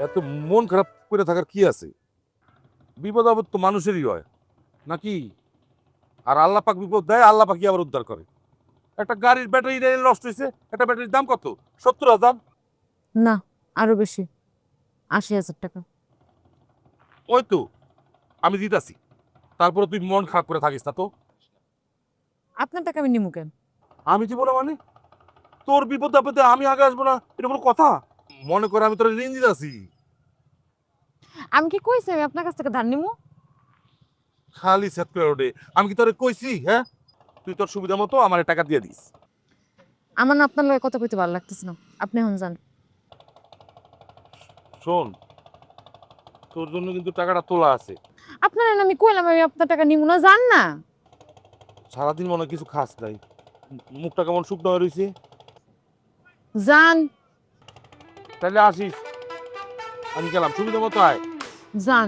এত মন খারাপ করে থাকার কি আছে? বিপদ আপদ তো মানুষেরই হয় নাকি? আর আল্লাহ পাক বিপদ দেয়, আল্লাহ পাকই আবার উদ্ধার করে। একটা গাড়ির ব্যাটারি নষ্ট হয়েছে, একটা ব্যাটারির দাম কত? 70,000। না, আরো বেশি, 80,000 টাকা। ওই তো আমি দিতাছি, তারপরে তুই মন খারাপ করে থাকিস না তো। আপনার টাকা আমি নিমু কেন? আমি দিব না মানে? তোর বিপদ আপদে আমি আগে আসবো না, এটা কোনো কথা? মনে করে আমি তোর ঋণ দিতাছি। আমি কি কইছি আমি আপনার কাছ থেকে ধার নিমু? খালি সেট করে ওঠে। আমি কি তোরে কইছি? হ্যাঁ, তুই তোর সুবিধা মতো আমার টাকা দিয়ে দিস। আমার না আপনার লগে কথা কইতে ভালো লাগতেছে না, আপনি এখন যান। শোন, তোর জন্য কিন্তু টাকাটা তোলা আছে। আপনার আমি কইলাম আমি আপনার টাকা নিমু না, যান না। সারাদিন মনে হয় কিছু খাস নাই, মুখটা কেমন শুকনো হয়ে রয়েছে। যান। তাহলে আসিস, আমি গেলাম, সুবিধা মতো আয়। যান।